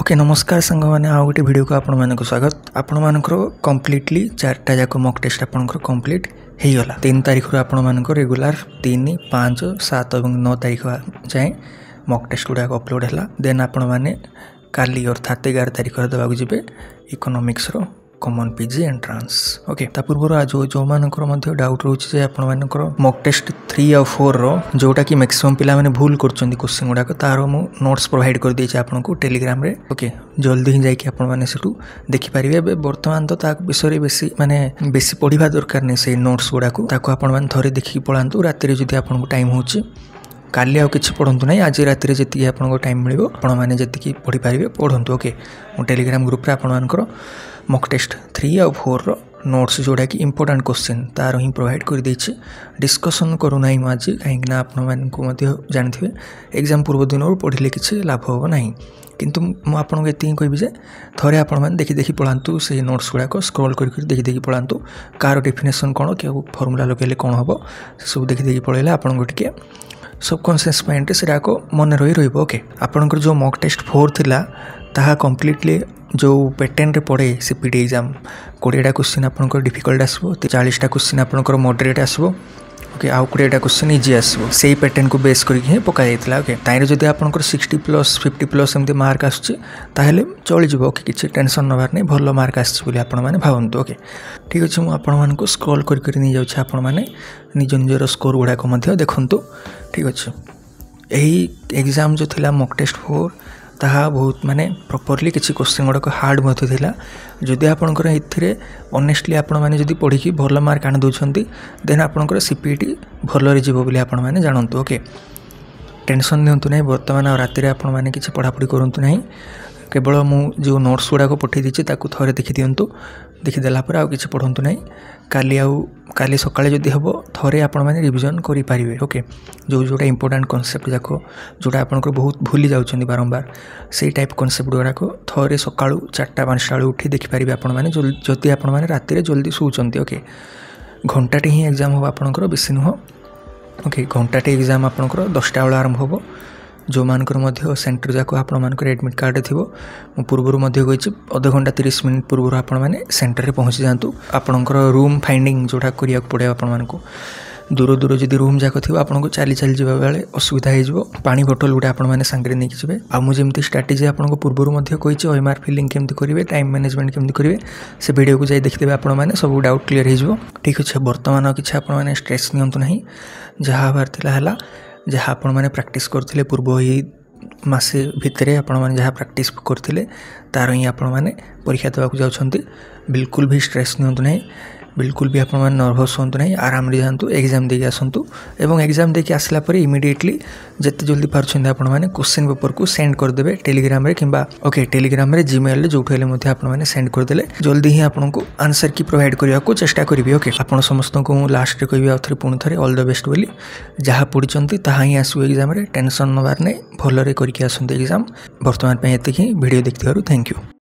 Okay नमस्कार सांग मैंने आउ गोटे वीडियो को आपण स्वागत। आपण मानकर कम्प्लीटली 4टा जाक मॉक टेस्ट आपंकर कम्प्लीट हो गला। 3 तारीख रू आपण रेगुलर 3, 5, 7 और 9 तारीख जाए मॉक टेस्ट गुड़ाक अपलोड है। देन आपण मैंने काली अर्थात 11 तारीख देवाक जी इकोनॉमिक्स रो कॉमन पीजी एंट्रांस। ओके ता पूर्व आज जो मानकर डाउट रोचे आपण मानकर मॉक टेस्ट 3 और 4 रो जोटा कि मैक्सिमम पिला माने भूल करछन क्वेश्चन गुडाक तार मु नोट्स प्रोवाइड कर देछि आपनको टेलीग्राम रे। ओके जल्दी ही जाइए आपण माने सेटू देखि परिबे। वर्तमान तो ता विषय बेसी माने बेसी पढ़िबा दरकार नै से नोट्स गुडाक ताको आपण माने थरे देखि पळांतु। राति रे जदि आपनको टाइम होछि काली आउ किछि पढ़ंतु नै, आज राति रे जति आपनको टाइम मिलिबो आपण माने जति पढ़ि परिबे पढ़ंतु। ओके मु टेलीग्राम ग्रुप रे आपण मानकर मॉक टेस्ट 3 और 4 रो नोट्स जोड़ा कि इंपोर्टेंट क्वेश्चन तार ही प्रोवाइड कर देछि। डिस्कशन करू नै आज कहीं आपण मानकु मध्ये जानथिबे एग्जाम पूर्व दिन पढ़िले किछि लाभ हो नाही, किंतु मु आपनको एति कहबी जे थरे आपण मान देखि देखि पढ़ांतु से नोट्स गुडाक स्क्रॉल कर देखि देखि पढ़ांतु। कार डेफिनेशन कोन के फार्मूला लगेले कोन हबो सब देखि देखि पढ़ेले आपनको टिके सबकॉन्शियस माइंड से मन रही रहिबो। ओके आपनकर जो मॉक टेस्ट 4 थिला ताहा कंप्लीटली जो पैटर्न रे पड़े से पीडी एग्जाम 20टा क्वेश्चन आपनकर डिफिकल्ट आसबो, 40टा क्वेश्चन आपनकर मॉडरेट आसबो। ओके आउ 20टा क्वेश्चन इजी आसबो। सेही पैटर्न को बेस करके ही पका जायतला। ओके ताइरे जदि आपनकर 60+ 50+ एमती मार्क आसछि ताहेले चली जिवो। ओके किछि टेंशन नबार नै, भलो मार्क आसछि बोली आपण माने भावंतु। ओके ठीक अछि मु आपण मानको स्क्रॉल कर नै जाउछि आपण माने निज निजर स्कोर गुडा को मध्ये देखंतु। ठीक अछि एही एग्जाम जो थिला मॉक टेस्ट 4 ताहा बहुत माने प्रॉपर्ली किसी क्वेश्चन गुड़ाक हार्ड मत थिला। जदि आपणकर एथिरे ऑनेस्टली आपण माने जदि पढ़ी की भल मार्क आनि दउछंती देन आपणकर सीपीटी भल रे जीवो बोली आपण माने जानंतु। ओके टेंशन नियंतु नै, वर्तमान राति रे आपण माने किछि पढ़ापढ़ी करंतु नै, केवल मु जो नोट्स गुड़ाक पठै दिछि ताकू थरे देखि दियंतु। देखि देला पर आउ किछि पढ़ंतु नै। काली सकाळे जदि हबो थरे आपण माने रिवीजन करि पारिबे। ओके जो जोटा इंपोर्टेंट कांसेप्ट जाको जोटा आपनकर बहुत भूली जाउछन्ती बारंबार सेही टाइप कांसेप्ट गुड़ाक थरे सकाळू 4टा 5टा उठी देखि पारिबे आपण माने जदि आपण माने राति रे जल्दी सुउछन्ती। ओके घंटाटे ही एग्जाम हो आपनकर बेसी नुह। ओके घंटाटे एग्जाम आपनकर 10टा बेला आरंभ होबो। जो मानकर मध्य सेंटर जाको आपण मानकर एडमिट कार्ड थिबो मु पूर्वरु मध्य कहिछि आधा घंटा 30 मिनिट पूर्व आपण माने सेंटर रे पहुंची जांतु। आपनकर रूम फाइंडिंग जोटा करिया पड़े आपण मानको दूर दूर जदि रूम जाको थिबो आपनको चली जिबा बेले असुविधा हे जिवो। पानी बोतल गुटा आपण माने संगरे नै किछबे। आ मु जेमति स्ट्रेटजी आपनको पूर्वरु मध्य कहिछि ओएमआर फिलिंग केमति करिवे, टाइम मैनेजमेंट केमति करिवे से वीडियो को जाई देखिदेबे आपण माने सब डाउट क्लियर हे जिवो। ठीक अछि वर्तमान किछि आपण माने स्ट्रेस नियंतु नाही, जहा बार थिला हला जहाँ आपण माने प्रैक्टिस करथिले पूर्व ही मासे भितरे आपण माने जहाँ प्रैक्टिस करथिले तार ही आपण माने परीक्षा देबाक जाउछन्ती। बिल्कुल भी स्ट्रेस नियंतु नाही, बिल्कुल भी आपण माने नर्वस होंतु नाही, आराम रे जानतु एग्जाम देके आसंतु। एवं एग्जाम देके आसला पर इमीडिएटली जते जल्दी पारछन्ते आपण माने क्वेश्चन पेपर को सेंड कर देबे टेलीग्राम रे किंबा ओके टेलीग्राम रे जीमेल रे जोठेले मध्ये आपण माने सेंड कर देले जल्दी ही आपनको आंसर की प्रोवाइड करिया को चेष्टा करिवे। ओके आपण समस्त को मु लास्ट रे कहबी आथरे पुणी थरे ऑल द बेस्ट बोली। जहा पढिचंती ताहा ही आसु एग्जाम रे, टेंशन नबार नै, भलो रे करके आसंते एग्जाम। वर्तमान पे एते ही वीडियो देखथिबारु थैंक यू।